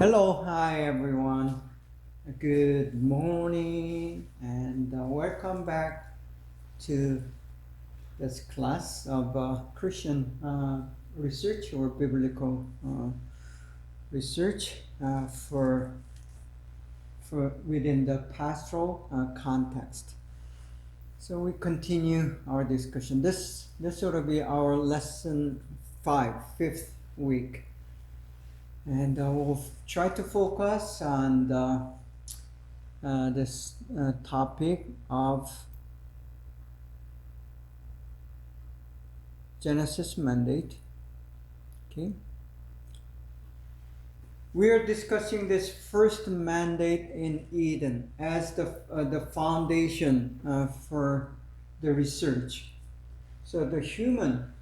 Hello, hi everyone. Good morning and welcome back to this class of Christian research or biblical research for within the pastoral context. So we continue our discussion. This will be our lesson 5, fifth week. And we'll try to focus on this topic of Genesis mandate. Okay. We are discussing this first mandate in Eden as the foundation for the research. So the human,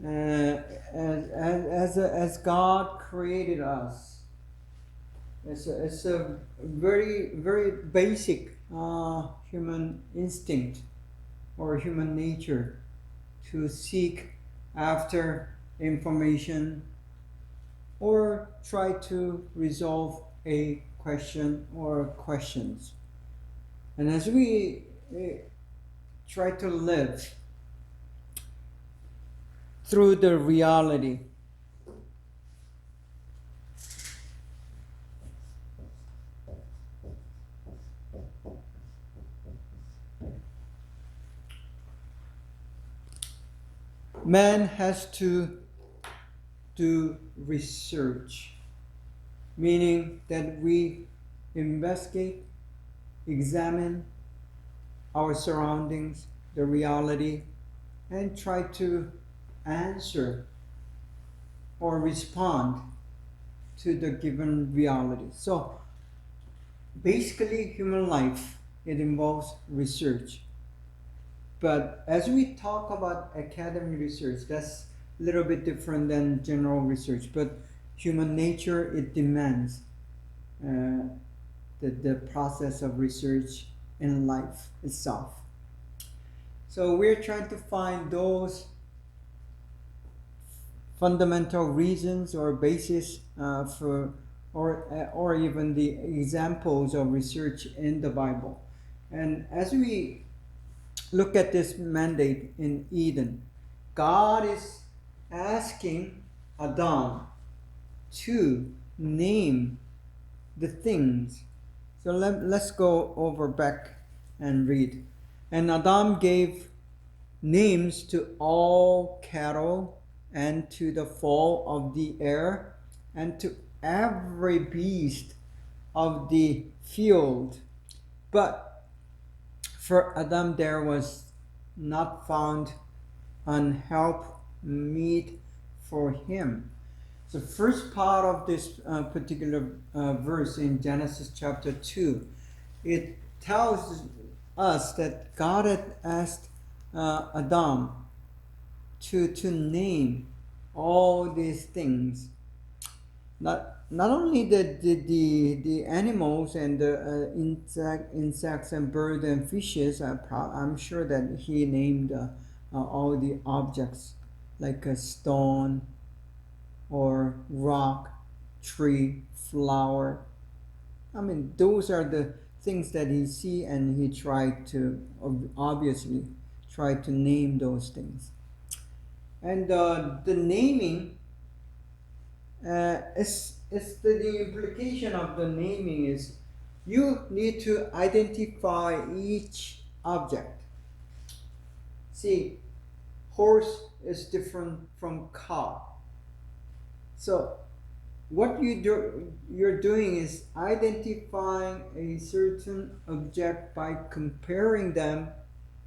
as God created us, it's a very very basic human instinct or human nature to seek after information or try to resolve a question or questions. And as we try to live through the reality, man has to do research, meaning that we investigate, examine our surroundings, the reality, and try to answer or respond to the given reality. So basically human life, it involves research. But as we talk about academic research, that's a little bit different than general research. But human nature, it demands the process of research in life itself. So we're trying to find those fundamental reasons or basis or even the examples of research in the Bible. And as we look at this mandate in Eden, God is asking Adam to name the things. So let's go over back and read. And Adam gave names to all cattle and to the fowl of the air and to every beast of the field. But for Adam there was not found an help meet for him. The first part of this particular verse in Genesis chapter 2, it tells us that God had asked Adam to name all these things. Not only the animals and the insects and birds and fishes. I'm sure that he named all the objects like a stone or rock, tree, flower. I mean, those are the things that he see, and he tried to obviously try to name those things. And the naming is the implication of the naming is you need to identify each object. See, horse is different from cow. So what you're doing is identifying a certain object by comparing them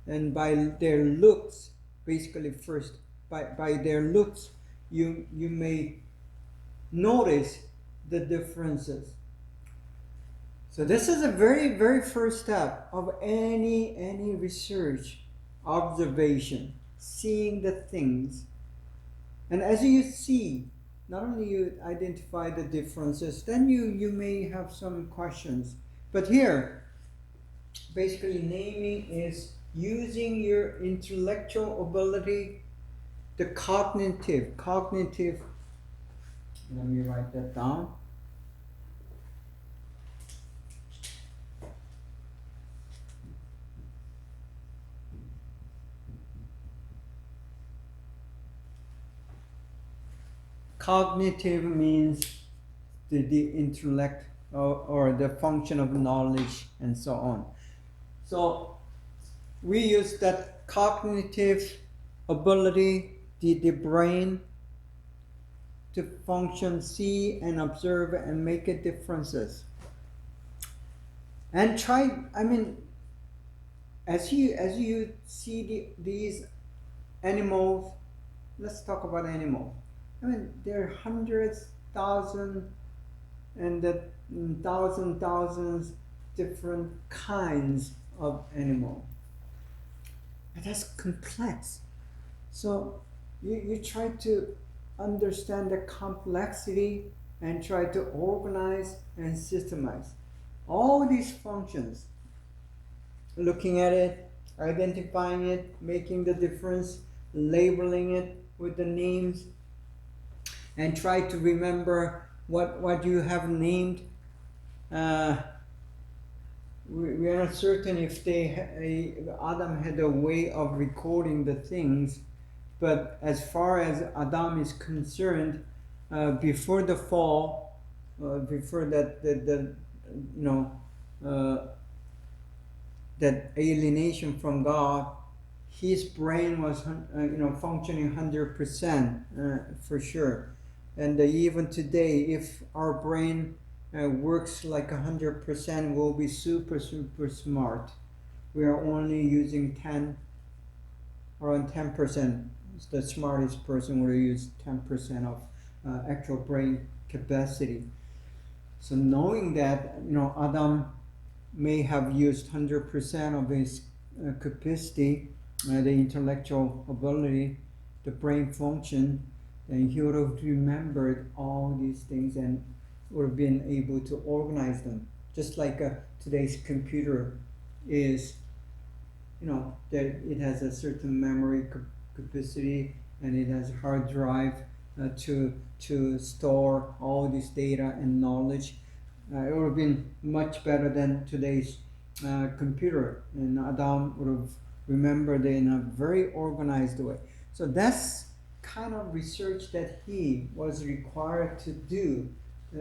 and by their looks. Basically first by their looks you may notice the differences. So this is a very very first step of any research, observation, seeing the things. And as you see, not only you identify the differences, then you may have some questions. But here, basically naming is using your intellectual ability, the cognitive, let me write that down. Cognitive means the intellect or the function of knowledge and so on. So we use that cognitive ability, the brain, to function, see and observe and make a differences. And try, I mean, as you see these animals, let's talk about animals. I mean, there are hundreds, thousands, and thousands different kinds of animal. And that's complex. So you try to understand the complexity and try to organize and systemize all these functions, looking at it, identifying it, making the difference, labeling it with the names, and try to remember what you have named. We are not certain if Adam had a way of recording the things, but as far as Adam is concerned, before the fall, before that that alienation from God, his brain was functioning 100% for sure. And even today, if our brain works like 100%, we'll be super smart. We are only using around 10%. The smartest person will use 10% of actual brain capacity. So knowing that, Adam may have used 100% of his capacity, the intellectual ability, the brain function, then he would have remembered all these things and would have been able to organize them. Just like today's computer is, that it has a certain memory capacity and it has a hard drive to store all this data and knowledge. It would have been much better than today's computer, and Adam would have remembered it in a very organized way. So that's kind of research that he was required to do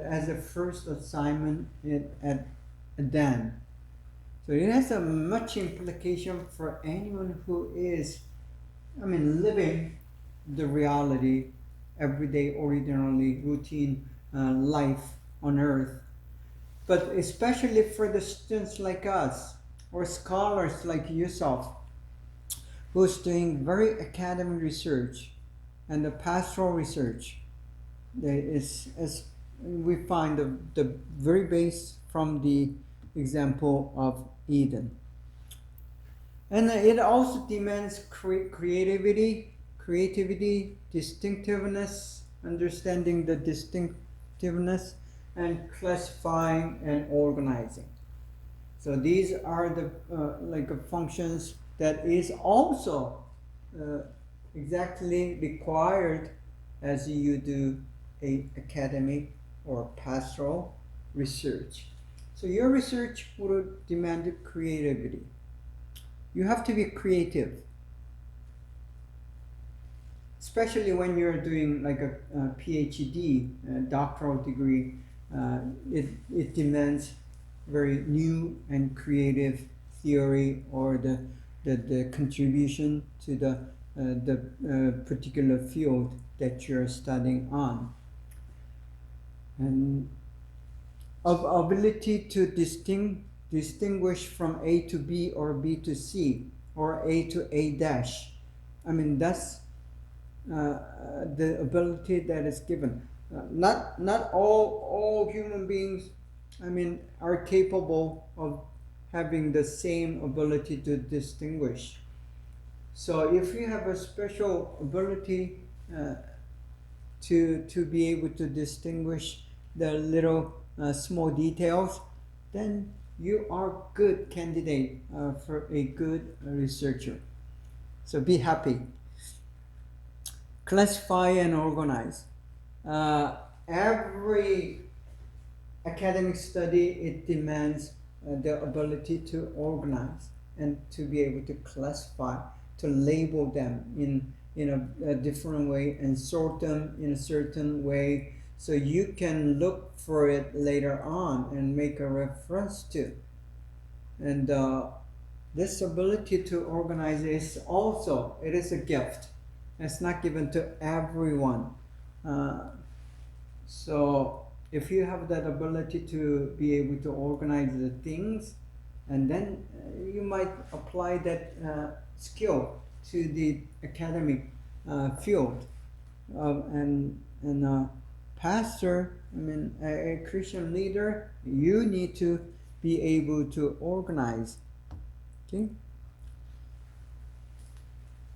as a first assignment at Dan. So it has a much implication for anyone who is, living the reality, everyday, ordinarily routine life on earth. But especially for the students like us, or scholars like yourself, who's doing very academic research and the pastoral research, as we find the very base from the example of Eden. And it also demands creativity, distinctiveness, understanding the distinctiveness, and classifying and organizing. So these are the functions that is also exactly required as you do a academic or pastoral research. So your research would demand creativity. You have to be creative, especially when you're doing like a PhD, doctoral degree. It demands very new and creative theory or the contribution to the particular field that you're studying on. And of ability to distinguish from A to B or B to C or A to A dash. That's the ability that is given. Not all human beings, are capable of having the same ability to distinguish. So if you have a special ability to be able to distinguish the little small details, then you are a good candidate for a good researcher. So be happy. Classify and organize. Every academic study, it demands the ability to organize and to be able to classify, to label them in in a different way and sort them in a certain way, so you can look for it later on and make a reference to. And this ability to organize is also, it is a gift. It's not given to everyone. So if you have that ability to be able to organize the things, and then you might apply that skill to the academic field. And pastor, I mean, a Christian leader, you need to be able to organize. Okay.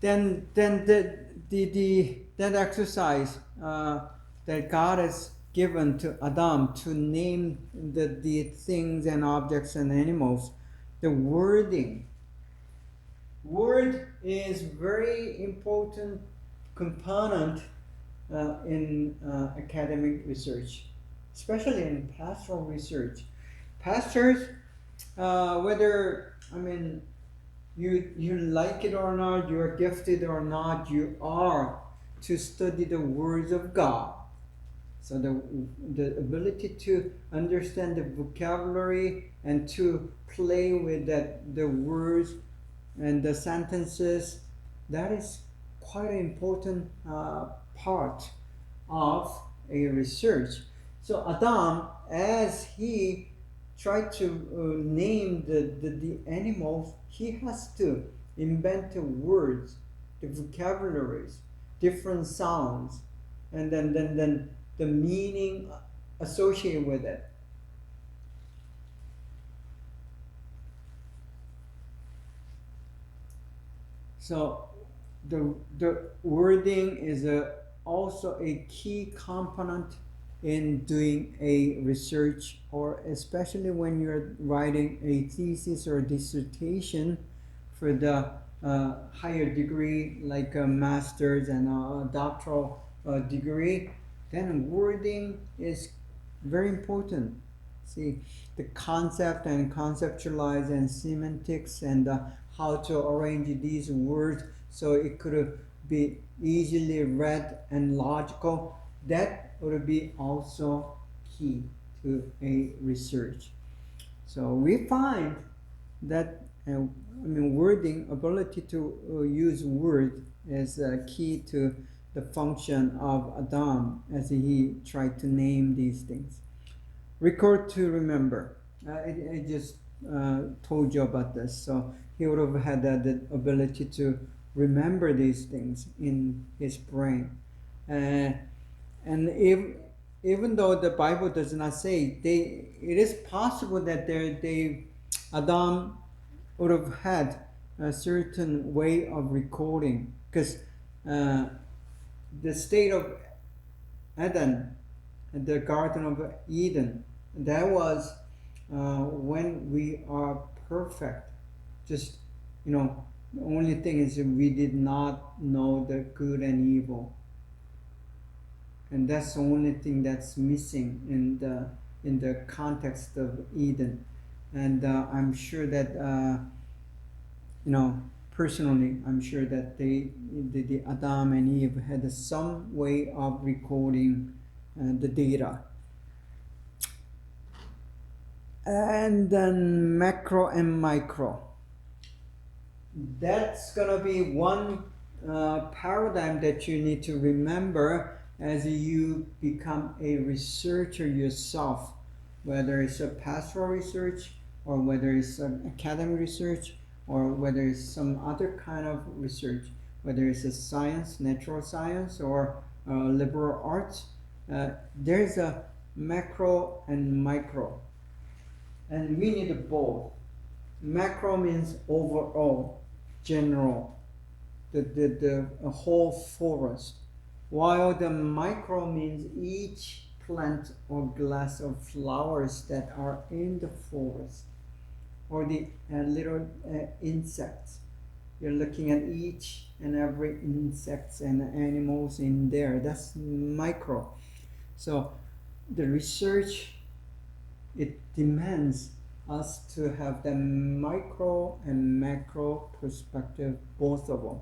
Then that exercise that God has given to Adam to name the things and objects and animals, the wording. Word is very important component in academic research, especially in pastoral research. Pastors, whether, I mean, you like it or not, you are gifted or not, you are to study the words of God. So the ability to understand the vocabulary and to play with the words and the sentences, that is quite an important part of a research. So Adam, as he tried to name the animals, he has to invent the words, the vocabularies, different sounds, and then the meaning associated with it. So the wording is also a key component in doing a research, or especially when you're writing a thesis or dissertation for the higher degree, like a master's and a doctoral degree, then wording is very important. See, the concept and conceptualize and semantics and how to arrange these words so it could be easily read and logical, that would be also key to a research. So we find that wording, ability to use word is key to the function of Adam as he tried to name these things. Record to remember. I just told you about this. So he would have had the ability to remember these things in his brain. And even though the Bible does not say, it is possible that Adam would have had a certain way of recording, because the state of Eden, the Garden of Eden, that was when we are perfect. Just, the only thing is we did not know the good and evil, and that's the only thing that's missing in the context of Eden. And I'm sure that personally, I'm sure that the Adam and Eve had some way of recording the data. And then macro and micro. That's gonna be one paradigm that you need to remember as you become a researcher yourself, whether it's a pastoral research or whether it's an academic research or whether it's some other kind of research, whether it's a science, natural science, or liberal arts. There's a macro and micro, and we need both. Macro means overall, general, the whole forest, while the micro means each plant or glass of flowers that are in the forest, or the little insects. You're looking at each and every insects and animals in there. That's micro. So the research, it demands us to have the micro and macro perspective, both of them.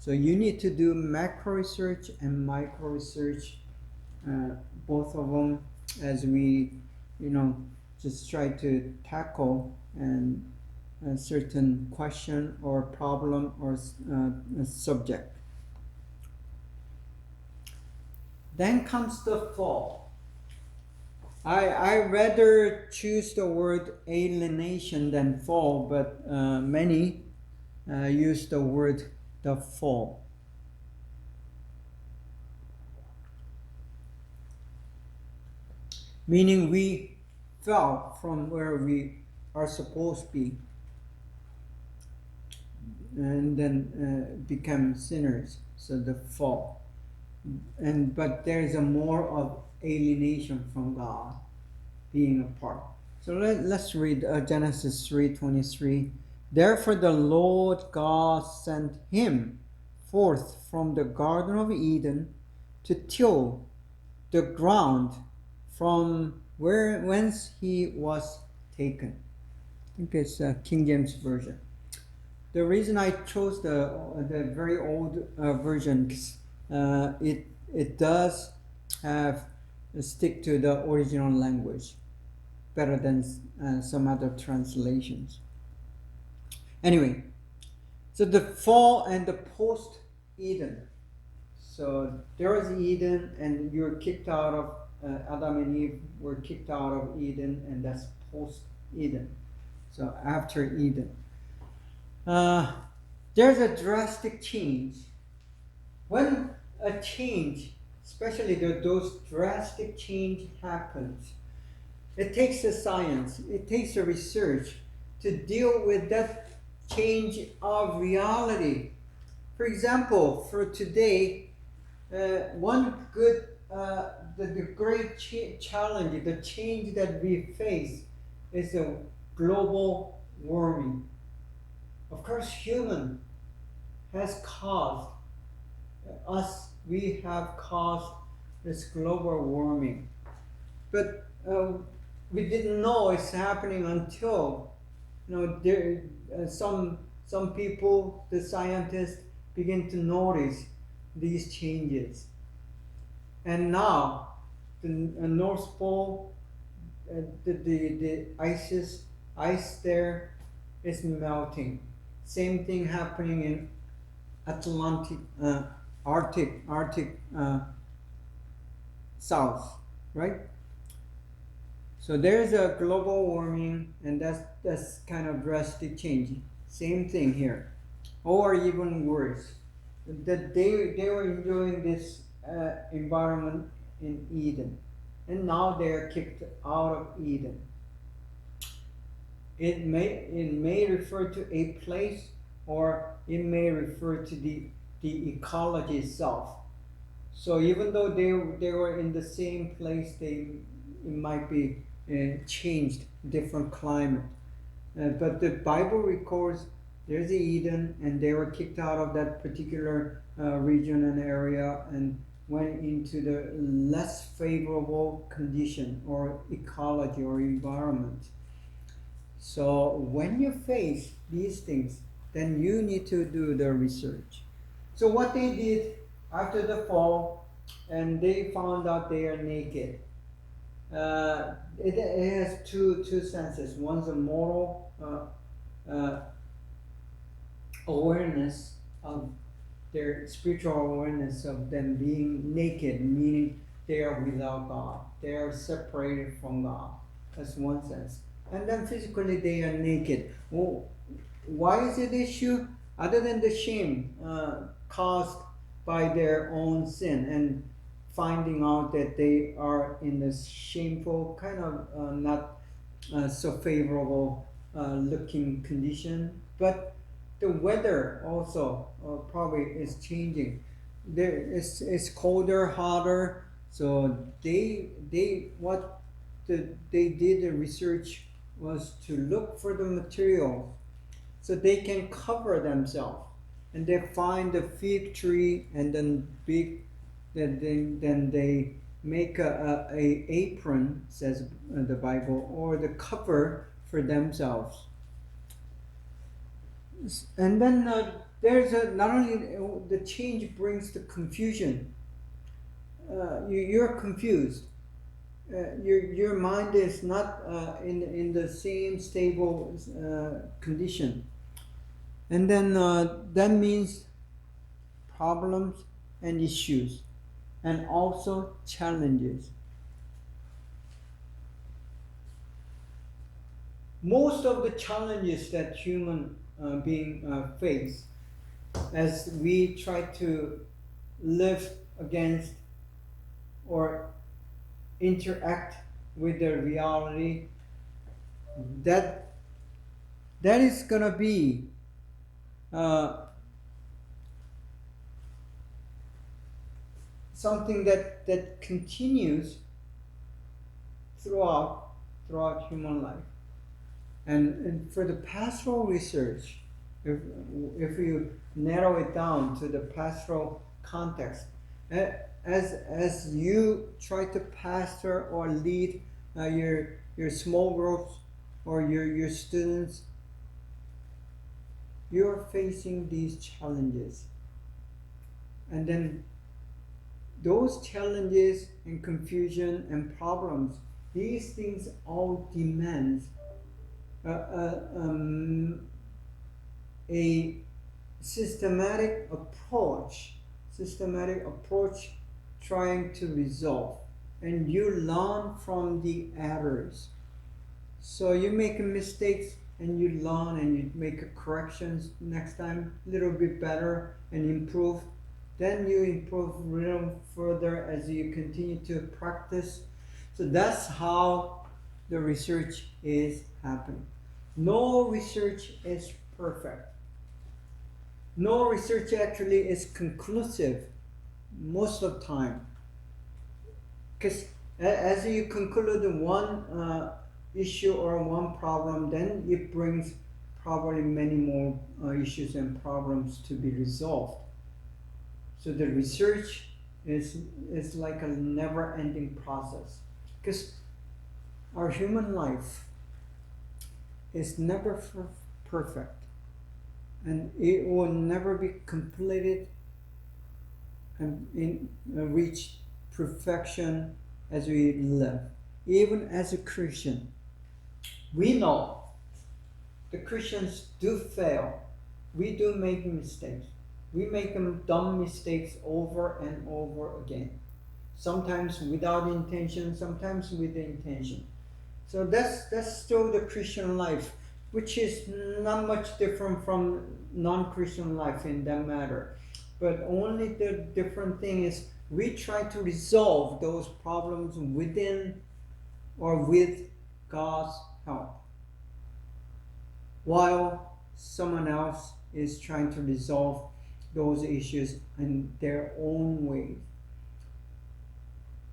So you need to do macro research and micro research, both of them, as we, just try to tackle and a certain question or problem or a subject. Then comes the fall. I rather choose the word alienation than fall, but many use the word the fall. Meaning we fell from where we are supposed to be and then become sinners. So the fall. But there is a more of alienation from God, being apart. So let's read Genesis 3:23. Therefore the Lord God sent him forth from the Garden of Eden to till the ground from whence he was taken. I think it's King James Version. The reason I chose the very old version, it does have stick to the original language better than some other translations. Anyway, so the fall and the post Eden. So there was Eden, and you're kicked out of Adam and Eve were kicked out of Eden, and that's post Eden. So after Eden. There's a drastic change. When a change, especially those drastic change happens, it takes a science, it takes a research to deal with that change of reality. For example, for today, one good, the great challenge, the change that we face is a global warming. Of course, human has caused us, we have caused this global warming. But we didn't know it's happening until, there, some people, the scientists, begin to notice these changes. And now, the North Pole, the ice there is melting. Same thing happening in Atlantic, Arctic South, right? So there's a global warming, and that's kind of drastic change. Same thing here, or even worse. That they were enjoying this environment in Eden, and now they are kicked out of Eden. It may refer to a place, or it may refer to the ecology itself. So even though they were in the same place, it might be changed, different climate. But the Bible records there's Eden, and they were kicked out of that particular region and area and went into the less favorable condition or ecology or environment. So when you face these things, then you need to do the research. So what they did after the fall, and they found out they are naked. It has two senses. One's a moral awareness of their spiritual awareness of them being naked, meaning they are without God. They are separated from God. That's one sense. And then physically they are naked. Well, why is it an issue? Other than the shame caused by their own sin and finding out that they are in this shameful, kind of not so favorable looking condition. But the weather also probably is changing. It's colder, hotter. So they did the research was to look for the material so they can cover themselves, and they find the fig tree, and then then they make a apron, says the Bible, or the cover for themselves. And then there's not only the change brings the confusion. You're confused. Your mind is not in the same stable condition, and then that means problems and issues, and also challenges. Most of the challenges that human being face as we try to live against or interact with the reality, that is gonna be something that continues throughout human life. And for the pastoral research, if you narrow it down to the pastoral context, as you try to pastor or lead your small groups or your students, you're facing these challenges. And then those challenges and confusion and problems, these things all demand a systematic approach trying to resolve, and you learn from the errors. So you make mistakes and you learn and you make corrections next time, a little bit better and improve. Then you improve a little further as you continue to practice. So that's how the research is happening. No research is perfect. No research actually is conclusive most of the time. Because as you conclude one issue or one problem, then it brings probably many more issues and problems to be resolved. So the research is like a never-ending process, because our human life is never perfect, and it will never be completed and reach perfection as we live. Even as a Christian, we know the Christians do fail. We do make mistakes. We make dumb mistakes over and over again. Sometimes without intention, sometimes with intention. So that's still the Christian life, which is not much different from non-Christian life in that matter. But only the different thing is we try to resolve those problems within or with God's help, while someone else is trying to resolve those issues in their own way.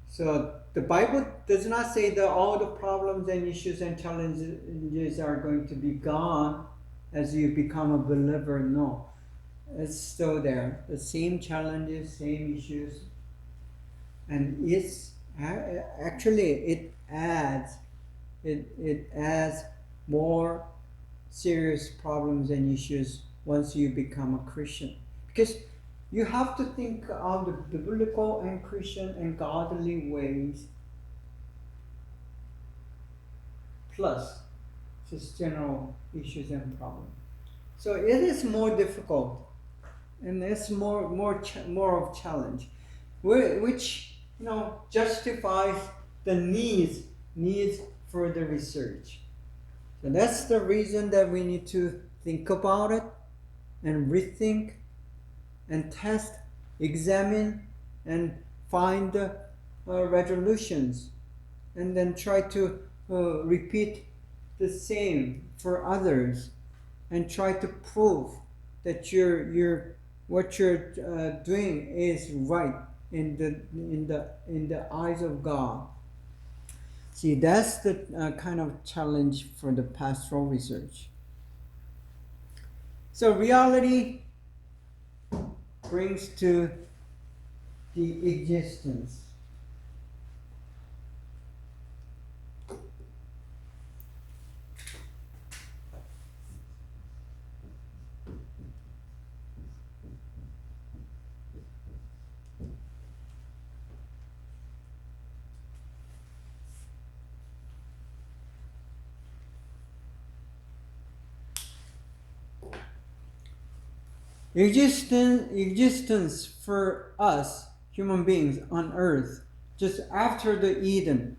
So the Bible does not say that all the problems and issues and challenges are going to be gone as you become a believer. No, it's still there. The same challenges, same issues, and it's actually it adds more serious problems and issues once you become a Christian, because you have to think of the biblical and Christian and godly ways, plus just general issues and problems. So it is more difficult, and it's more of challenge, which justifies the needs further research. So that's the reason that we need to think about it and rethink and test, examine, and find resolutions, and then try to repeat the same for others, and try to prove that what you're doing is right in the eyes of God. See, that's the kind of challenge for the pastoral research. So reality brings to the existence. existence for us human beings on earth just after the Eden.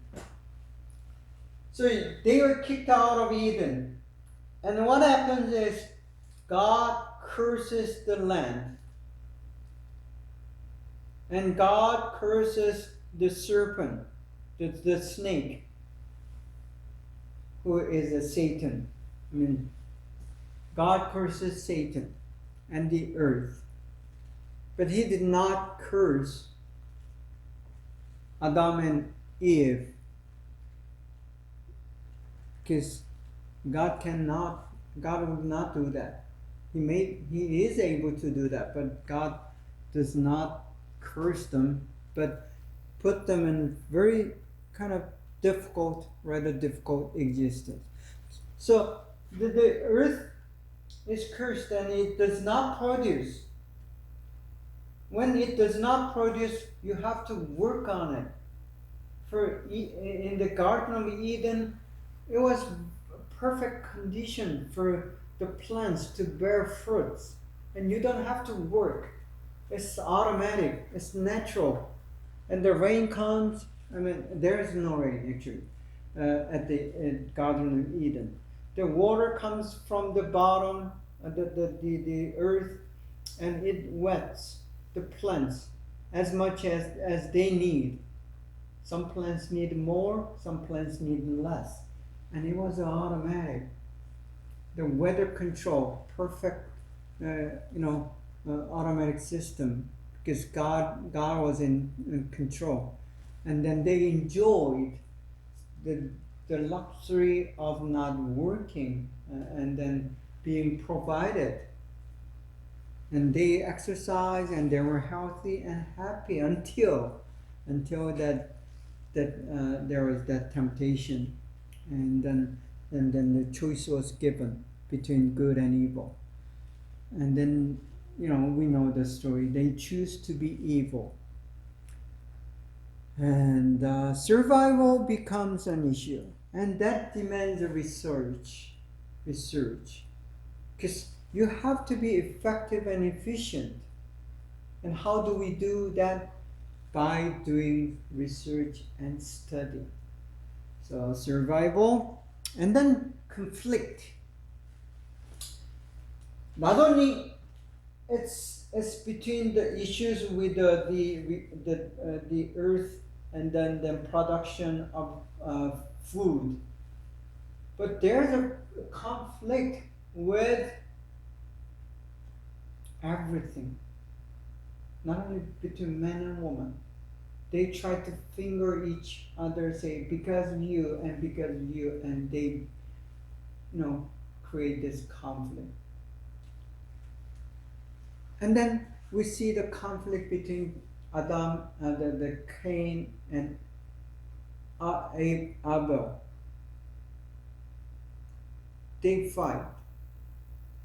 So they were kicked out of Eden. And what happens is God curses the land. And God curses the serpent, the snake, who is a Satan. I mean, God curses Satan and the earth. But he did not curse Adam and Eve, because God would not do that. He is able to do that, but God does not curse them, but put them in very kind of rather difficult existence. So the earth is cursed and it does not produce. When it does not produce, you have to work on it. In the Garden of Eden, it was a perfect condition for the plants to bear fruits, and you don't have to work. It's automatic, it's natural. And the rain comes, I mean, there is no rain actually at the Garden of Eden. The water comes from the bottom, the earth, and it wets the plants as much as they need. Some plants need more, some plants need less. And it was automatic. The weather control, perfect, automatic system, because God was in control. And then they enjoyed the luxury of not working and then being provided. And they exercised and they were healthy and happy until that there was that temptation, and then the choice was given between good and evil. And then, we know the story. They choose to be evil. And survival becomes an issue. And that demands a research. Because you have to be effective and efficient. And how do we do that? By doing research and study. So survival, and then conflict. Not only it's between the issues with the earth and then the production of food, but there's a conflict with everything. Not only between man and woman. They try to finger each other, say, because of you, and they, create this conflict. And then we see the conflict between Adam, the Cain, and Abel. They fight,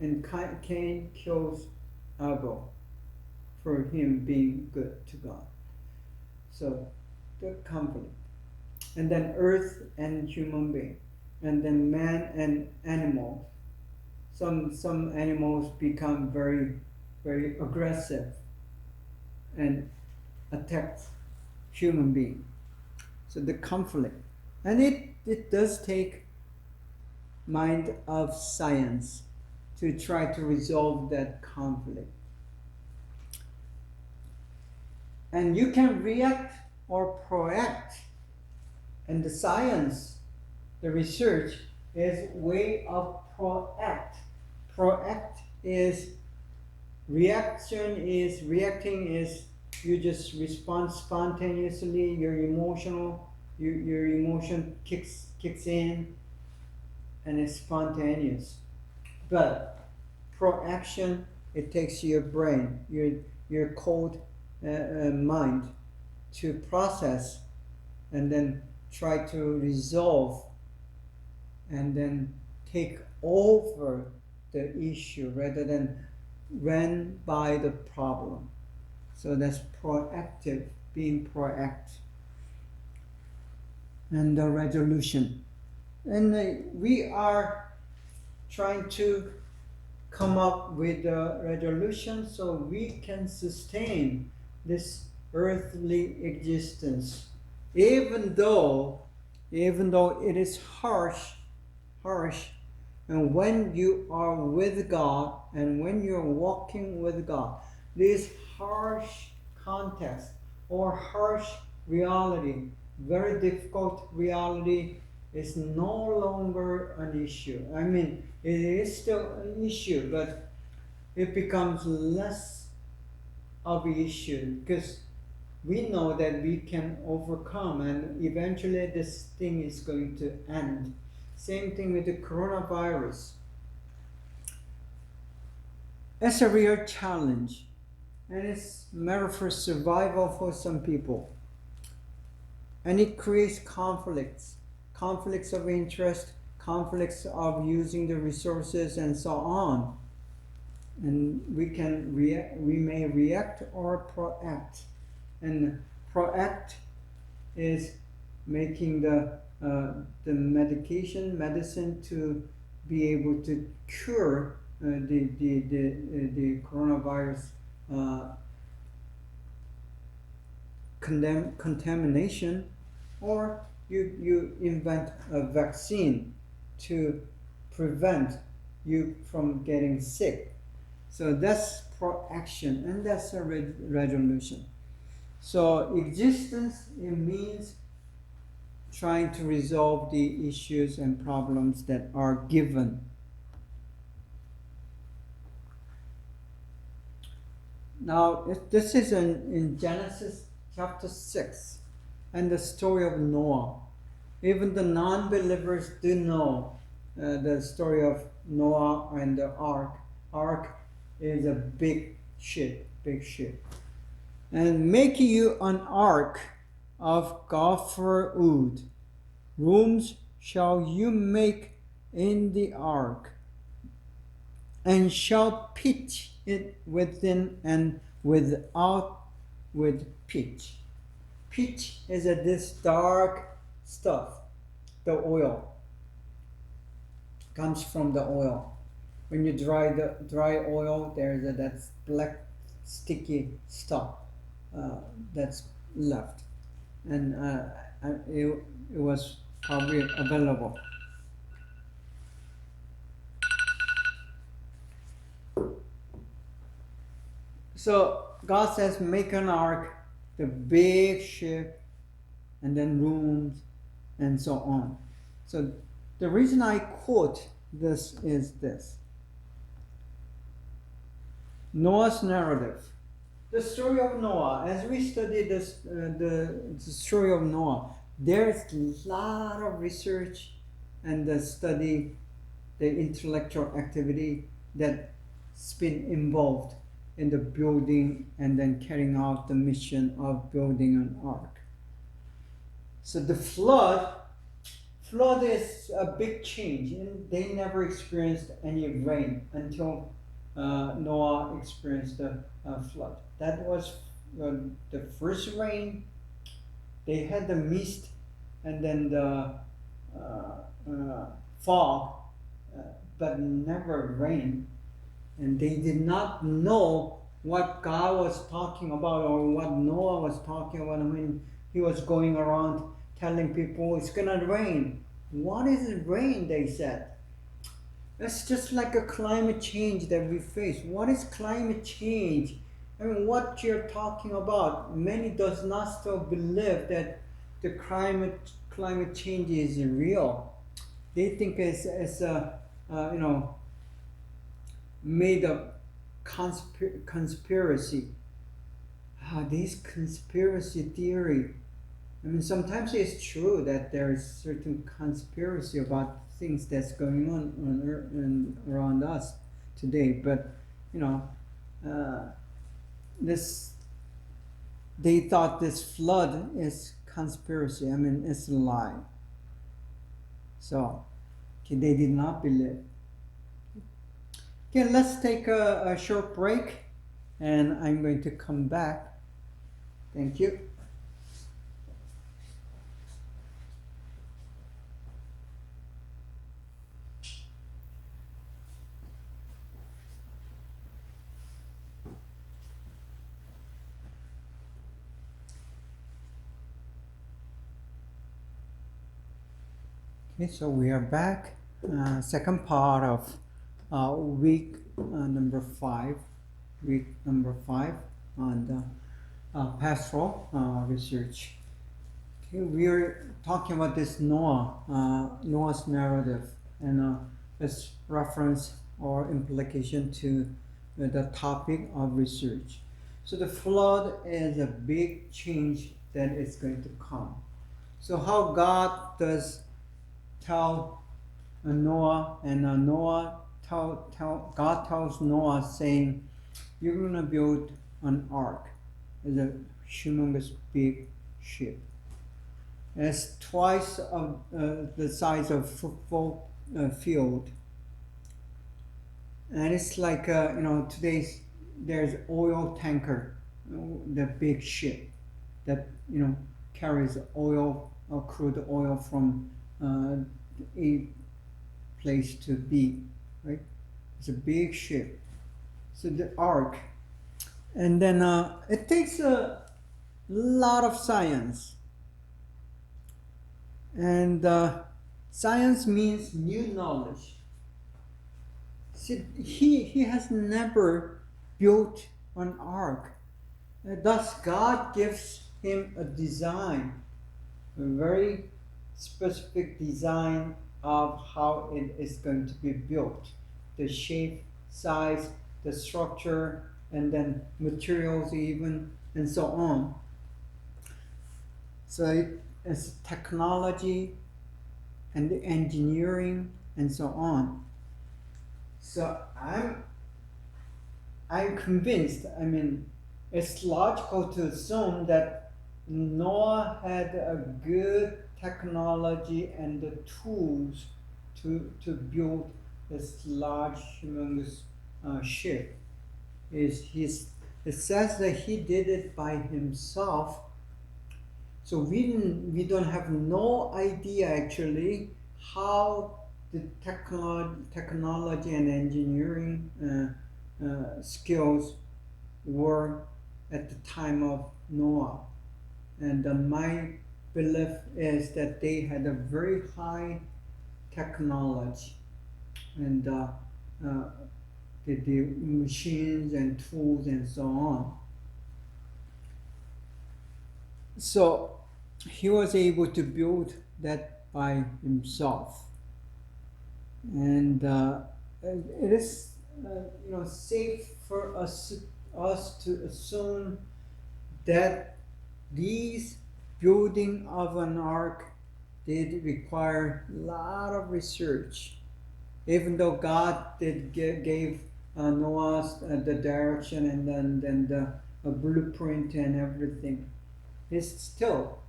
and Cain kills Abel for him being good to God. So the conflict. And then earth and human being. And then man and animals. Some animals become very, very aggressive and attack human being. So the conflict. And it does take mind of science to try to resolve that conflict. And you can react or proact. And the science, the research, is way of proact. Proact is reacting is you just respond spontaneously. Your emotion kicks in, and it's spontaneous. But proaction, it takes your brain, your cold mind to process and then try to resolve and then take over the issue rather than run by the problem. So that's proactive, being proactive. And the resolution. And we are trying to come up with a resolution so we can sustain this earthly existence, even though it is harsh. And when you are with God and when you're walking with God, this harsh context or harsh reality, very difficult reality, is no longer an issue. I mean, it is still an issue, but it becomes less of an issue because we know that we can overcome and eventually this thing is going to end. Same thing with the coronavirus. It's a real challenge and it's a matter for survival for some people. And it creates conflicts of interest, conflicts of using the resources and so on. And we may react or proact. And proact is making the medicine to be able to cure the coronavirus contamination, or you invent a vaccine to prevent you from getting sick. So that's proaction and that's a resolution. So existence, it means trying to resolve the issues and problems that are given. Now, this is in Genesis chapter 6 and the story of Noah. Even the non-believers do know the story of Noah and the ark. Ark is a big ship. And make you an ark of gopher wood. Rooms shall you make in the ark, and shall pitch it within and without with pitch. Pitch is this dark stuff, the oil. Comes from the oil. When you dry oil, there's that black sticky stuff that's left, and it was probably available. So God says, make an ark, the big ship, and then rooms, and so on. So the reason I quote this is this. Noah's narrative. The story of Noah, as we study this, the story of Noah, there's a lot of research and the study, the intellectual activity that's been involved in the building and then carrying out the mission of building an ark. So the flood is a big change, and they never experienced any rain until Noah experienced the flood. That was the first rain. They had the mist and then the fog, but never rain. And they did not know what God was talking about or what Noah was talking about when he was going around telling people it's gonna rain. What is rain? They said. That's just like a climate change that we face. What is climate change? I mean, what you're talking about? Many does not still believe that the climate change is real. They think it's made up conspiracy. This conspiracy theory. I mean, sometimes it's true that there is certain conspiracy about things that's going on Earth and around us today, but they thought this flood is conspiracy. I mean, it's a lie. So they did not believe. Okay, let's take a short break, and I'm going to come back. Thank you. Okay, so we are back. Second part of week number 5. Week number 5 on the pastoral research. Okay, we are talking about this Noah's narrative, and its reference or implication to the topic of research. So the flood is a big change that is going to come. So how God does tell Noah, and God tells Noah, saying, "You're gonna build an ark. It's a humongous big ship. It's twice of the size of football field, and it's like today's there's oil tanker, the big ship that carries oil, crude oil from a place to B, right? It's a big ship. So the ark, and then it takes a lot of science, and science means new knowledge. See, he has never built an ark. Thus, God gives him a design, a very specific design of how it is going to be built, the shape, size, the structure, and then materials even, and so on. So it's technology and the engineering and so on. So I'm convinced, it's logical to assume that Noah had a good technology and the tools to build this large, humongous ship. It says that he did it by himself. So we don't have no idea actually how the technology and engineering skills were at the time of Noah. And my belief is that they had a very high technology, and the machines and tools and so on. So he was able to build that by himself, and it is safe for us to assume that these building of an ark did require a lot of research, even though God did gave Noah the direction and then the blueprint and everything. It's still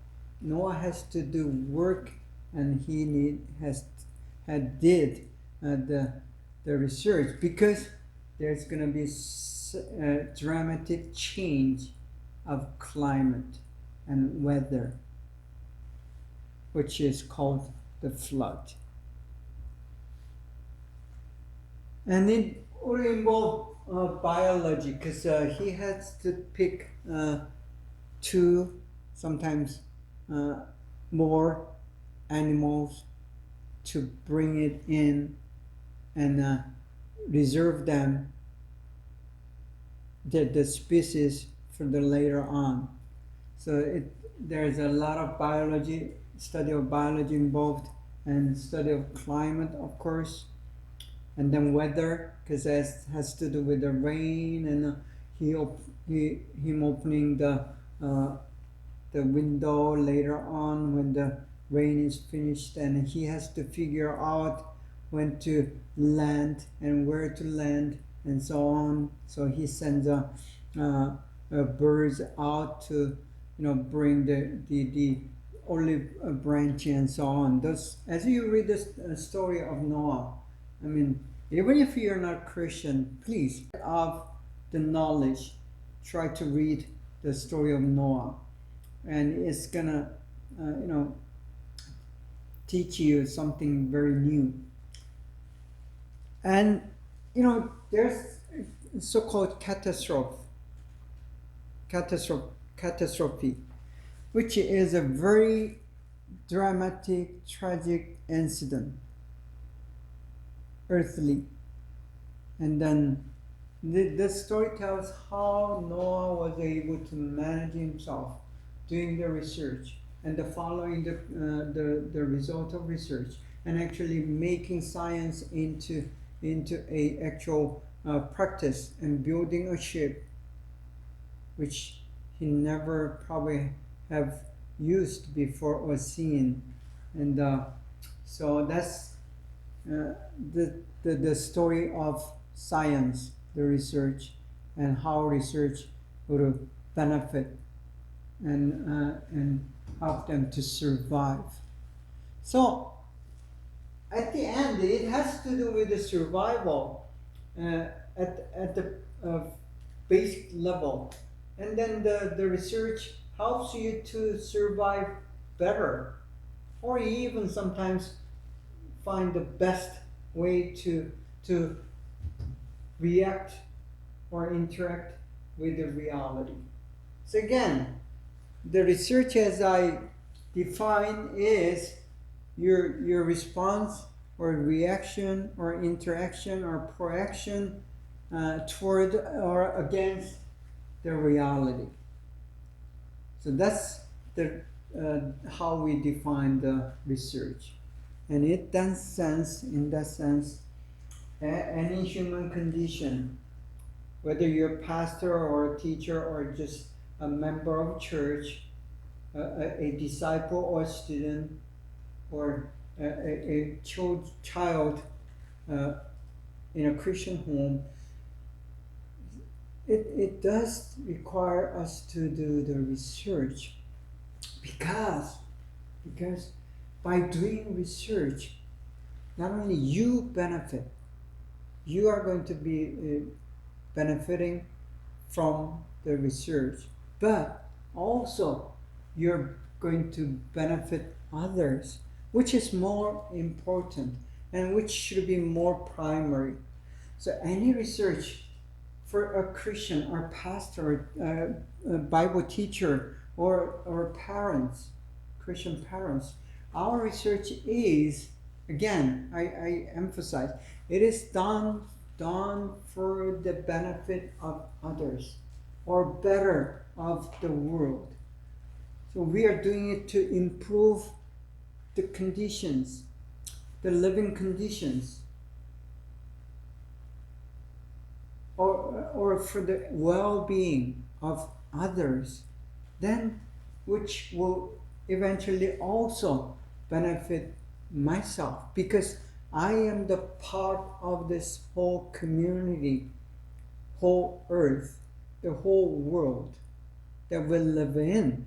Noah has to do work, and he did the research, because there's going to be a dramatic change of climate and weather, which is called the flood. And it would involve biology, because he has to pick 2, sometimes more animals to bring it in and reserve them, the species for the later on. So there's a lot of study of biology involved, and study of climate, of course, and then weather, because it has to do with the rain, and him opening the window later on when the rain is finished, and he has to figure out when to land and where to land and so on. So he sends birds out to bring the olive branch and so on. As you read the story of Noah, even if you're not Christian, please, of the knowledge, try to read the story of Noah, and it's gonna teach you something very new. And there's so-called catastrophe, which is a very dramatic, tragic incident, earthly. And then the story tells how Noah was able to manage himself doing the research and the following the result of research and actually making science into a actual practice and building a ship which he never probably have used before or seen. And so that's the story of science, the research, and how research would benefit and help them to survive. So at the end, it has to do with the survival at the basic level, and then the research helps you to survive better, or even sometimes find the best way to react or interact with the reality. So again, the research as I define is your response or reaction or interaction or proaction toward or against the reality. So that's the how we define the research. And in that sense, any human condition, whether you're a pastor or a teacher or just a member of church, a disciple or student, or a child in a Christian home, it does require us to do the research because by doing research, not only you benefit, you are going to be benefiting from the research, but also you're going to benefit others, which is more important and which should be more primary. So any research for a Christian or pastor, a Bible teacher, or parents, Christian parents, our research is, again, I emphasize, it is done for the benefit of others, or better of the world. So we are doing it to improve the conditions, the living conditions, or for the well-being of others, then which will eventually also benefit myself, because I am the part of this whole community, whole earth, the whole world that we live in.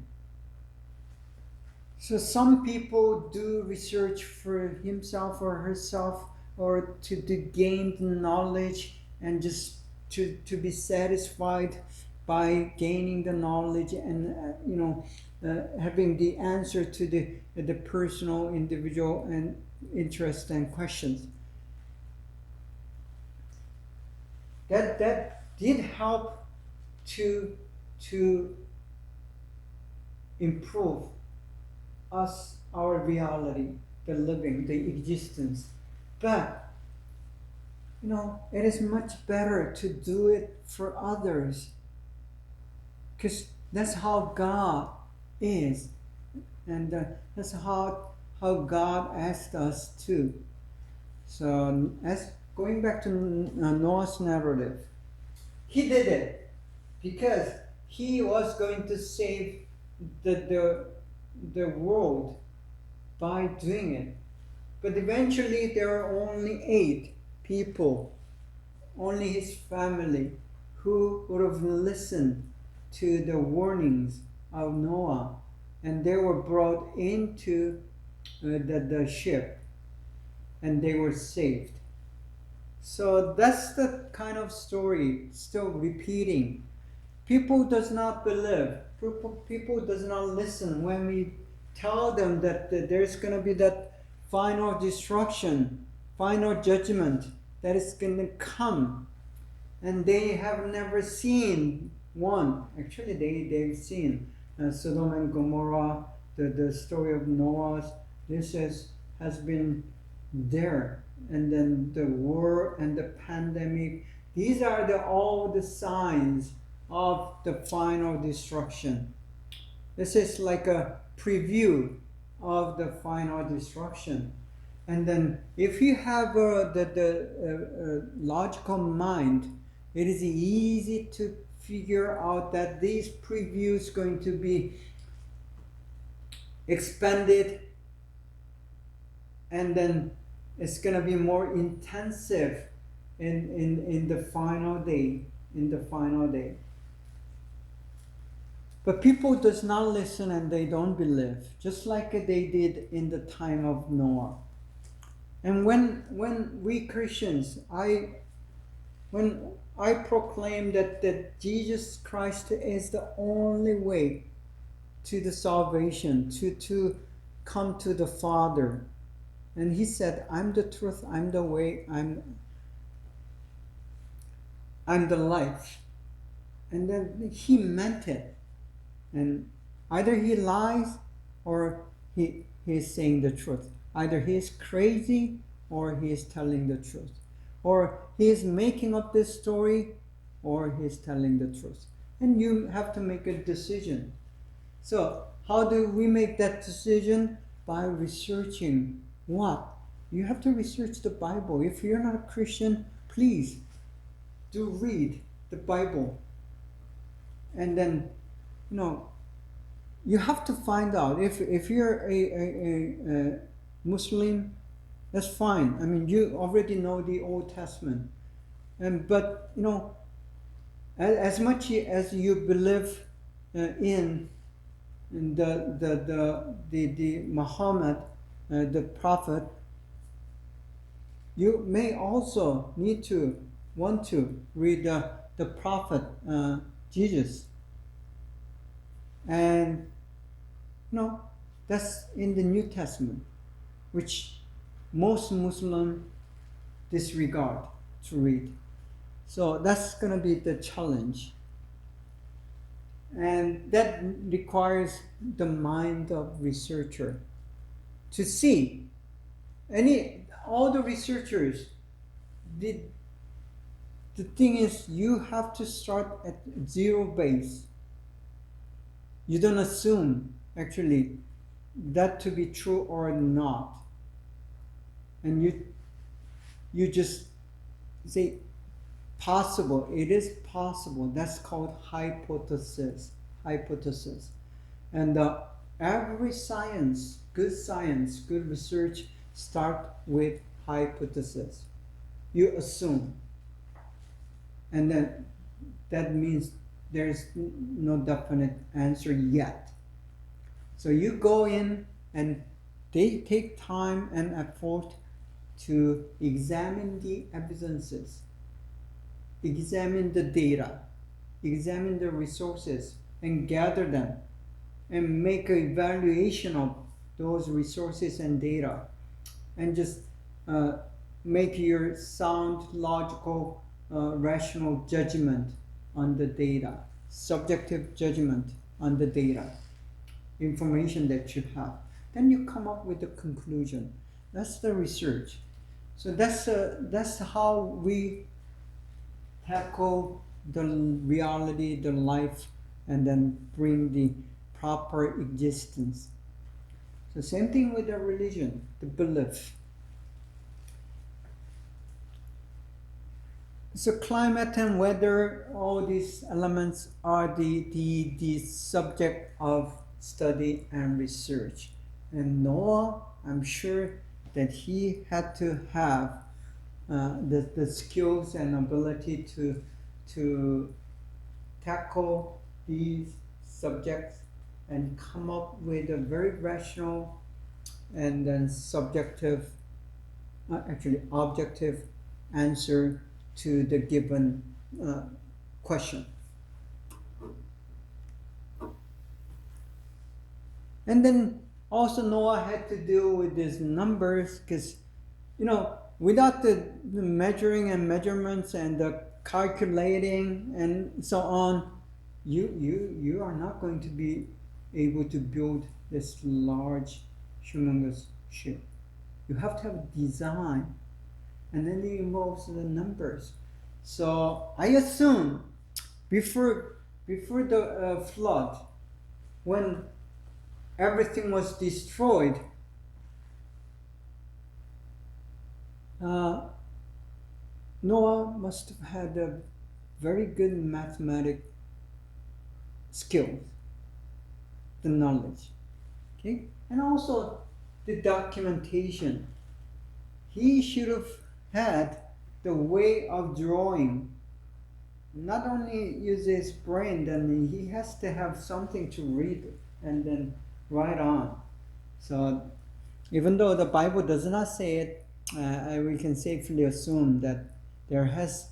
So some people do research for himself or herself, or to gain the knowledge and just to be satisfied by gaining the knowledge and having the answer to the personal, individual, and interest and questions. That did help to improve us, our reality, the living, the existence. But it is much better to do it for others, because that's how God is, and that's how God asked us to. So, as going back to Noah's narrative, he did it because he was going to save the world by doing it. But eventually there are only 8 people, only his family, who would have listened to the warnings of Noah, and they were brought into the ship, and they were saved. So that's the kind of story still repeating. People does not believe, people does not listen when we tell them that there's going to be that final destruction, final judgment that is going to come, and they have never seen one. Actually, they've seen Sodom and Gomorrah the story of Noah, this has been there. And then the war and the pandemic, these are all the signs of the final destruction. This is like a preview of the final destruction. And then if you have the logical mind, it is easy to figure out that these previews going to be expanded, and then it's going to be more intensive in the final day, But people does not listen and they don't believe, just like they did in the time of Noah. And when we Christians, when I proclaim that Jesus Christ is the only way to the salvation, to come to the Father, and he said, I'm the truth, I'm the way, I'm the life. And then he meant it. And either he lies or he is saying the truth. Either he is crazy or he is telling the truth. Or he is making up this story or he is telling the truth. And you have to make a decision. So how do we make that decision? By researching what? You have to research the Bible. If you're not a Christian, please do read the Bible. And then, you have to find out. If you're a Muslim, that's fine. I mean, you already know the Old Testament. But, as much as you believe in the Muhammad, the Prophet, you may also want to read the Prophet Jesus. And that's in the New Testament, which most Muslims disregard to read. So that's going to be the challenge. And that requires the mind of researcher to see all the researchers. The thing is, you have to start at zero base. You don't assume actually that to be true or not, and you just say possible. It is possible. That's called hypothesis. And every science, good research, start with hypothesis. You assume, and then that means there's no definite answer yet. So you go in and they take time and effort to examine the evidences, examine the data, examine the resources, and gather them, and make an evaluation of those resources and data, and just make your sound, logical, rational judgment on the data, subjective judgment on the data, information that you have. Then you come up with a conclusion. That's the research. So that's how we tackle the reality, the life, and then bring the proper existence. So same thing with the religion, the belief. So climate and weather, all these elements are the subject of study and research. And Noah, I'm sure that he had to have the skills and ability to tackle these subjects and come up with a very rational and then objective answer to the given question. And then also Noah had to deal with these numbers, because without the measuring and measurements and the calculating and so on, you are not going to be able to build this large, humongous ship. You have to have design, and then it involves the numbers. So I assume before the flood, when everything was destroyed, Noah must have had a very good mathematic skills, the knowledge, okay, and also the documentation. He should have had the way of drawing. Not only use his brain, then he has to have something to read and then write on. So even though the Bible does not say it, we can safely assume that there has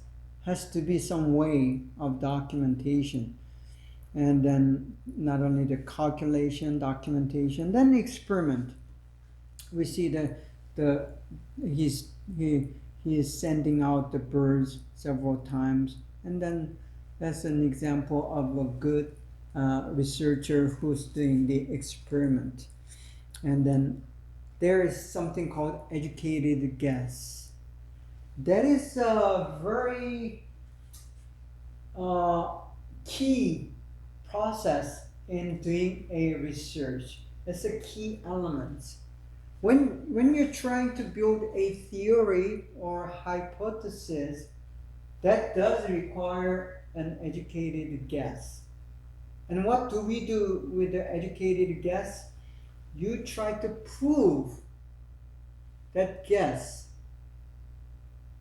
to be some way of documentation. And then not only the calculation, documentation, then the experiment. We see that he is sending out the birds several times, and then that's an example of a good researcher who's doing the experiment. And then there is something called educated guess. That is a very key process in doing a research. It's a key element. When you're trying to build a theory or hypothesis, that does require an educated guess. And what do we do with the educated guess? You try to prove that guess,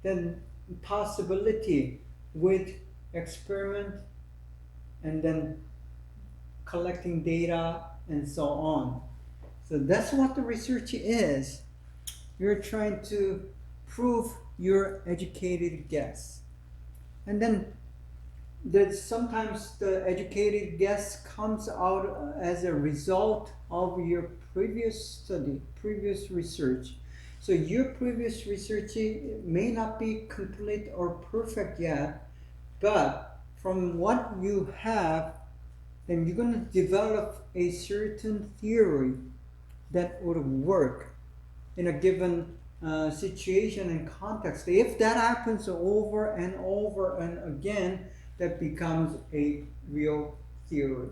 the possibility with experiment and then collecting data and so on. So that's what the research is. You're trying to prove your educated guess. And then sometimes the educated guess comes out as a result of your previous study, previous research. So your previous research may not be complete or perfect yet, but from what you have, then you're going to develop a certain theory that would work in a given situation and context. If that happens over and over and again, that becomes a real theory,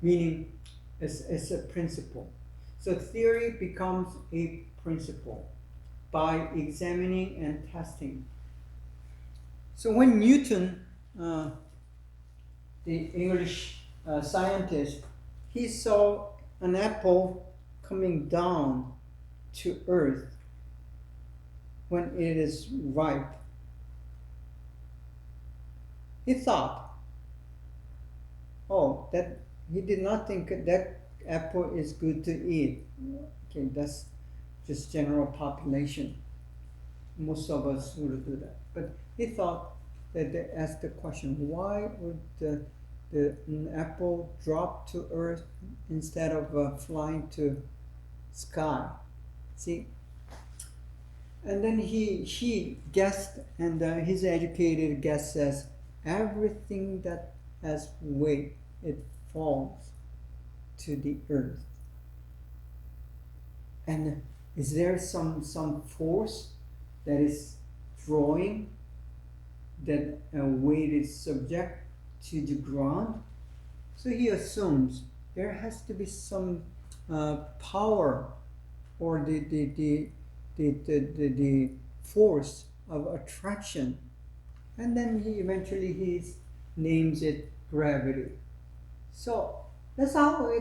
meaning it's a principle. So theory becomes a principle by examining and testing. So when Newton, the English scientist, he saw an apple coming down to earth when it is ripe, he thought, oh, that he did not think that apple is good to eat. Okay, that's just general population. Most of us would do that. But he thought that they asked the question, why would an apple drop to earth instead of flying to sky? See? And then he guessed, and his educated guess says, everything that has weight, it falls to the earth. And is there some force that is drawing that weight is subject to the ground? So he assumes there has to be some power or the force of attraction, and then he eventually names it gravity. So that's how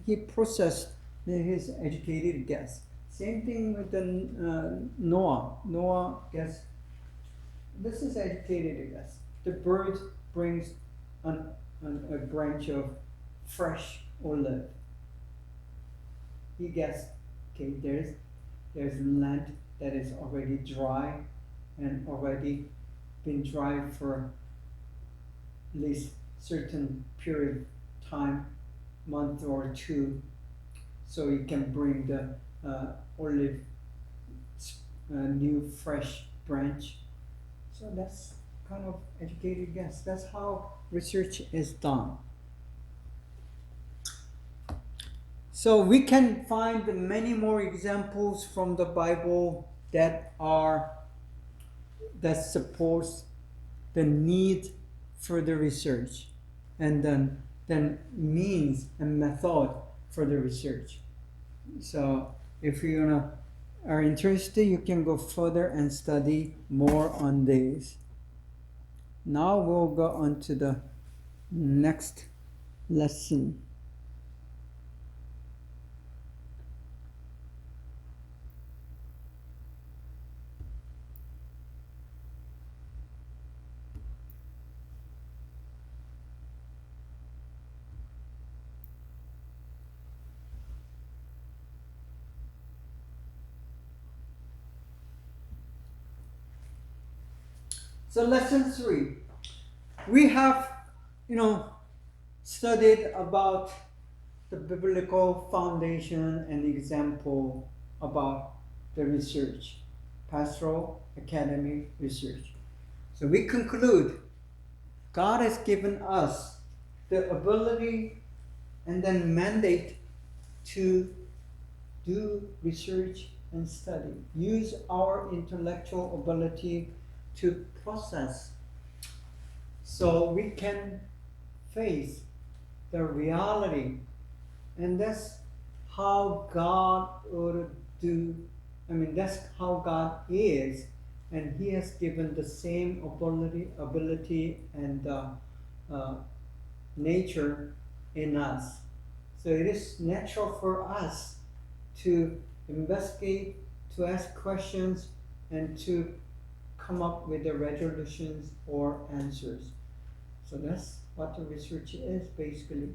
he processed his educated guess. Same thing with the Noah. Noah guess. This is educated guess. The bird brings a branch of fresh olive. He guessed, okay, there's land that is already dry and already been dry for at least certain period of time, month or two, so you can bring the olive new fresh branch. So that's kind of educated guess. That's how research is done. So we can find many more examples from the Bible that supports the need for the research, and then means and method for the research. So if you are interested, you can go further and study more on this. Now we'll go on to the next lesson. So lesson 3, we have, studied about the biblical foundation and example about the research, pastoral academy research. So we conclude God has given us the ability and then mandate to do research and study, use our intellectual ability to process so we can face the reality. And that's how God would do, that's how God is, and He has given the same ability and nature in us. So it is natural for us to investigate, to ask questions, and to come up with the resolutions or answers. So that's what the research is basically.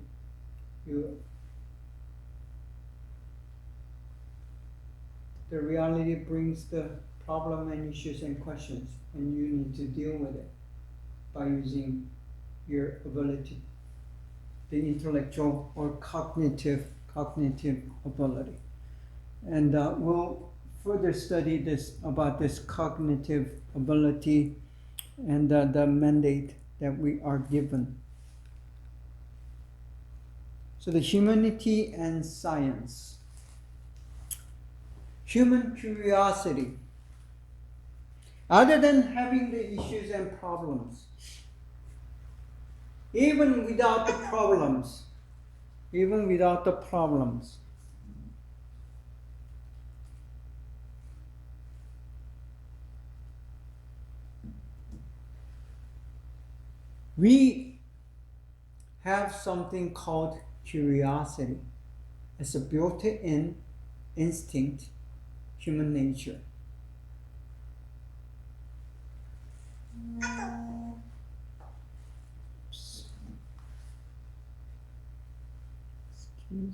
The reality brings the problem and issues and questions, and you need to deal with it by using your ability, the intellectual or cognitive ability. And we'll further study about this cognitive ability and the mandate that we are given. So the humanity and science. Human curiosity. Other than having the issues and problems, even without the problems, we have something called curiosity. It's a built-in instinct, human nature. Excuse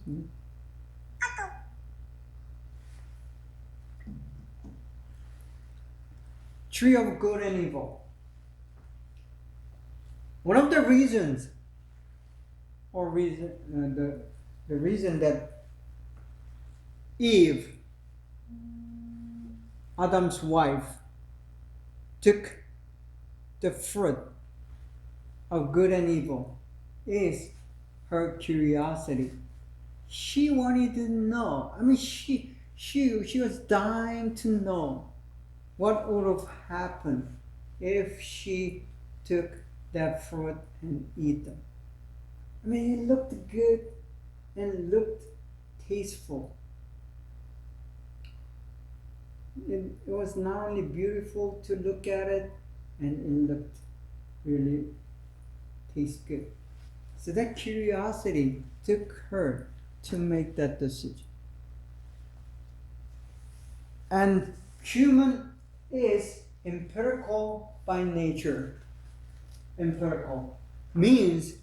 me. Tree of good and evil. One of the reasons, the reason that Eve, Adam's wife, took the fruit of good and evil is her curiosity. She wanted to know. She was dying to know what would have happened if she took that fruit and eat them. It looked good and looked tasteful. It was not only beautiful to look at it, and it looked really taste good. So that curiosity took her to make that decision. And human is empirical by nature. Empirical means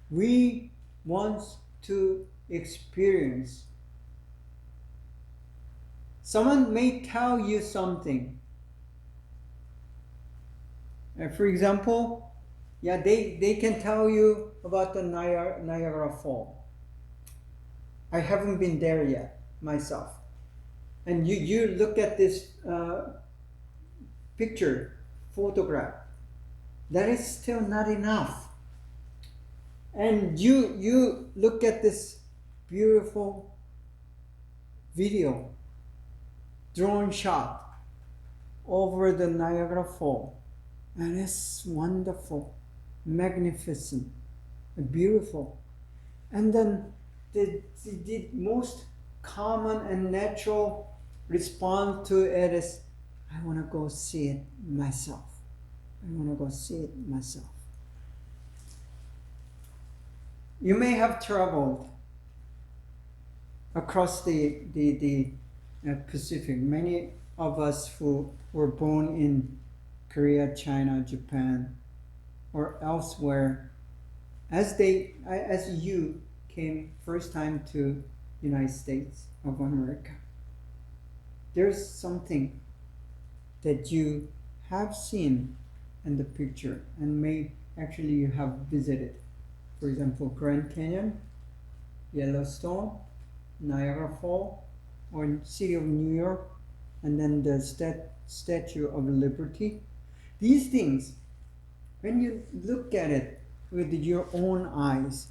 we want to experience. Someone may tell you something. For example, they can tell you about the Niagara Falls. I haven't been there yet myself. And you look at this photograph. That is still not enough. And you look at this beautiful video, drone shot over the Niagara Falls. And it's wonderful, magnificent, beautiful. And then the most common and natural response to it is, I want to go see it myself. I want to go see it myself. You may have traveled across the Pacific. Many of us who were born in Korea, China, Japan, or elsewhere, as you came first time to United States of America, there's something that you have seen in the picture and may actually you have visited. For example, Grand Canyon, Yellowstone, Niagara Falls, or City of New York, and then the Statue of Liberty. These things, when you look at it with your own eyes,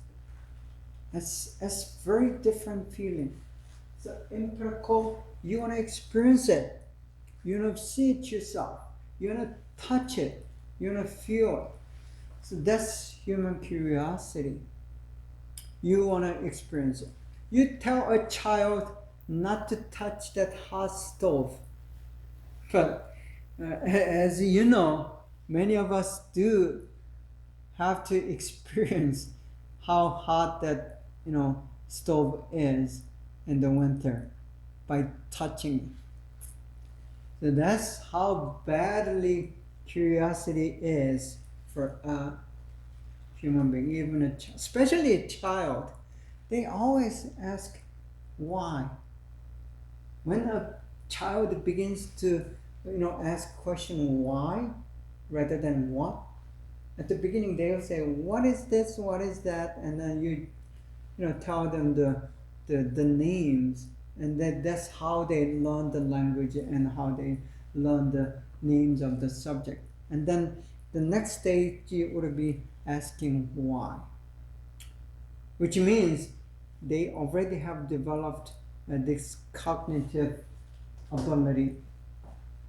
it's very different feeling. So empirical, you want to experience it. You want to see it yourself. You want to touch it. You want to feel it. So that's human curiosity. You want to experience it. You tell a child not to touch that hot stove. But as you know, many of us do have to experience how hot that stove is in the winter by touching it. So that's how badly curiosity is for a human being, even a child, especially a child. They always ask why. When a child begins to ask question why rather than what, at the beginning they'll say, what is this, what is that, and then you tell them the names, and that's how they learn the language and how they learn the names of the subject. And then the next stage you would be asking why, which means they already have developed this cognitive ability.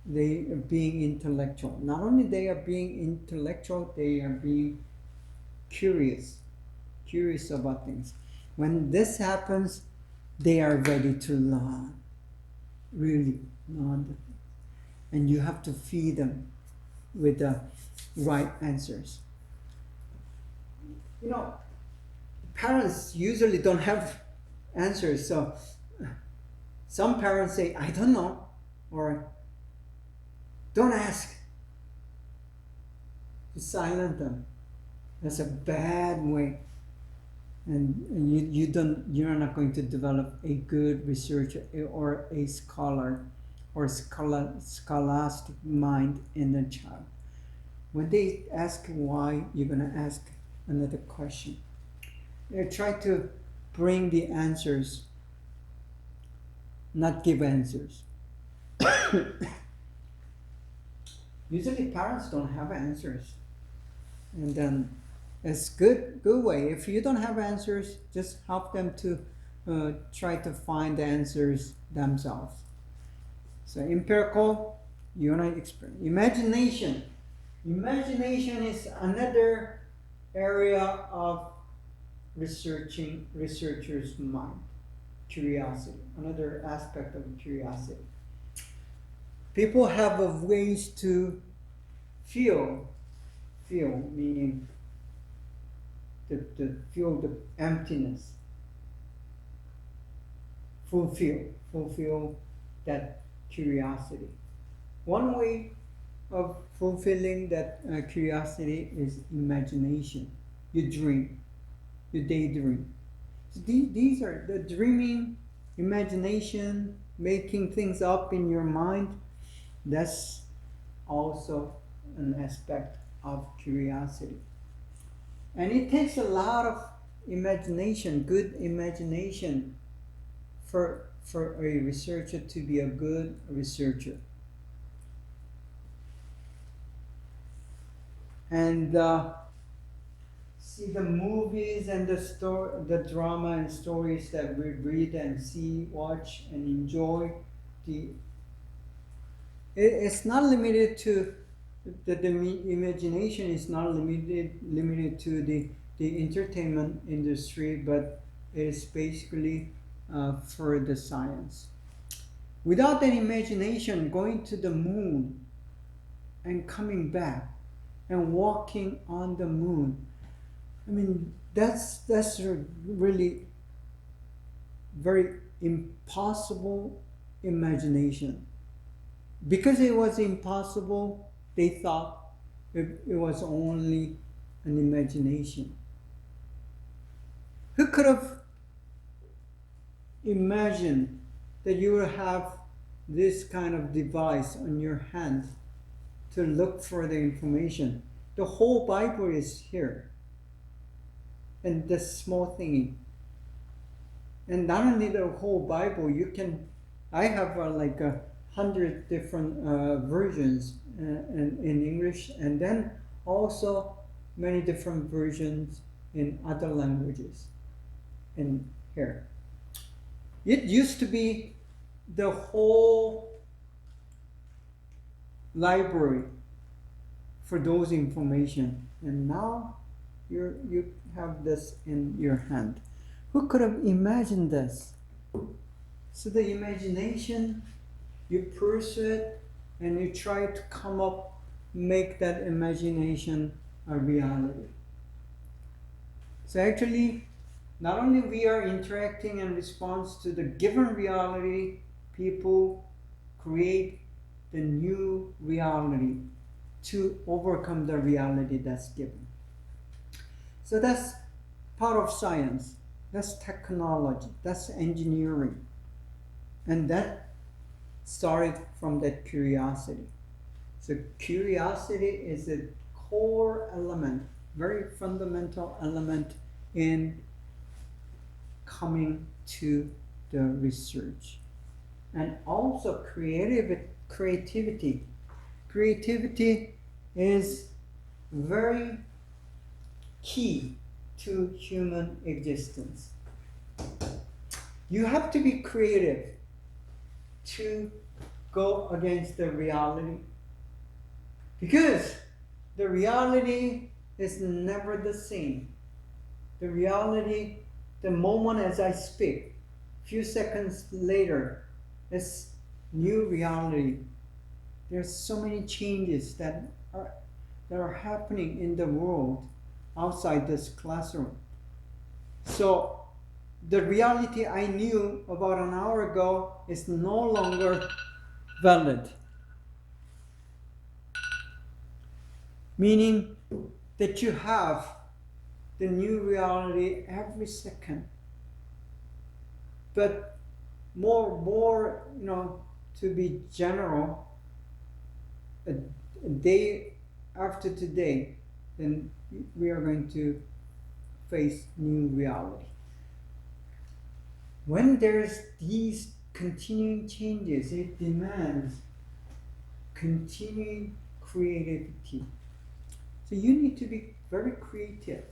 They are being intellectual. Not only they are being intellectual, they are being curious about things. When this happens, they are ready to learn, really learn the things. And you have to feed them with the right answers. Parents usually don't have answers, so some parents say, I don't know, or don't ask. You silence them. That's a bad way. And you're not going to develop a good researcher or a scholar or scholastic mind in a child. When they ask why, you're going to ask another question. Try to bring the answers, not give answers. Usually parents don't have answers. And then it's good way. If you don't have answers, just help them to try to find the answers themselves. So empirical, you want to experience. Imagination. Imagination is another area of researchers' mind. Curiosity, another aspect of curiosity. People have ways to feel meaning to feel the emptiness, fulfill that curiosity. One way of fulfilling that curiosity is imagination. You dream, you daydream. So these are the dreaming, imagination, making things up in your mind. That's also an aspect of curiosity. And it takes a lot of imagination, good imagination, for a researcher to be a good researcher. And see the movies and the drama and stories that we read and see, watch and enjoy, it's not limited to the imagination is not limited to the entertainment industry, but it is basically for the science. Without an imagination, going to the moon and coming back and walking on the moon, I mean, that's really very impossible imagination. Because it was impossible, they thought it was only an imagination. Who could have imagined that you would have this kind of device on your hand to look for the information? The whole Bible is here. And this small thingy. And not only the whole Bible, I have like 100 different versions in English, and then also many different versions in other languages in here. It used to be the whole library for those information, and now you have this in your hand. Who could have imagined this? So the imagination, you pursue it and you try to make that imagination a reality. So actually, not only we are interacting in response to the given reality, people create the new reality to overcome the reality that's given. So that's part of science, that's technology, that's engineering. And that started from that curiosity. So curiosity is a core element, very fundamental element in coming to the research. And also creativity. Creativity is very key to human existence. You have to be creative to go against the reality, because the reality is never the same. The reality, the moment as I speak, few seconds later, it's new reality. There's so many changes that are happening in the world outside this classroom. So the reality I knew about an hour ago is no longer valid. Meaning that you have the new reality every second. But more, to be general, a day after today, then we are going to face new reality. When there's these continuing changes, it demands continuing creativity. So you need to be very creative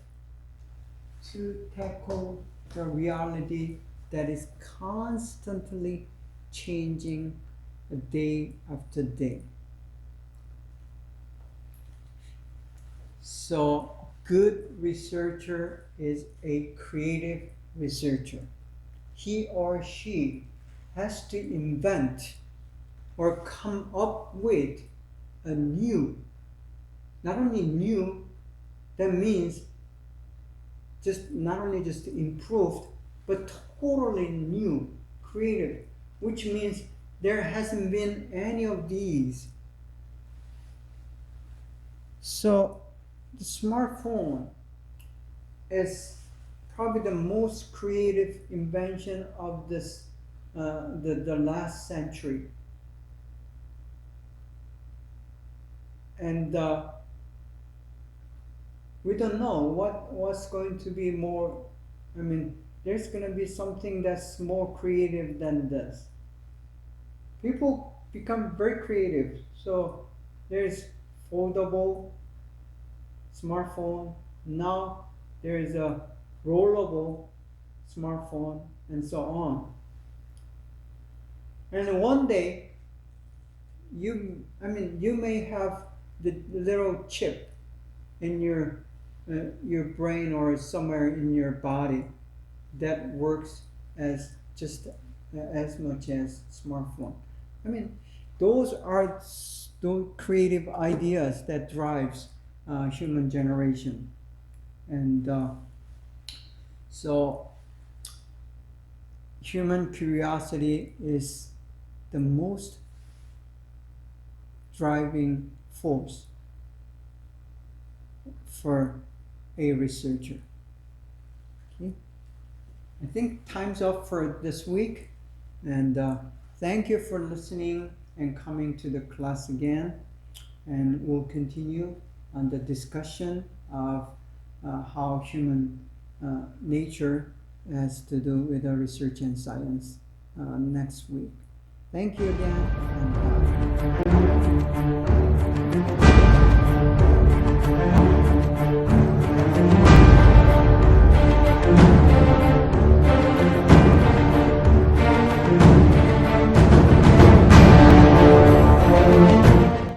to tackle the reality that is constantly changing day after day. So good researcher is a creative researcher. He or she has to invent or come up with a new, not only new, that means not only just improved, but totally new, creative, which means there hasn't been any of these. So the smartphone is probably the most creative invention of this the last century. And we don't know what's going to be more. There's going to be something that's more creative than this. People become very creative. So there's foldable smartphone. Now there is a rollable smartphone, and so on. And one day, you may have the little chip in your brain or somewhere in your body that works as just as much as smartphone. I mean, those are those creative ideas that drives human generation, and so human curiosity is the most driving force for a researcher. Okay? I think time's up for this week, and thank you for listening and coming to the class again, and we'll continue on the discussion of how human nature has to do with research and science next week. Thank you again, and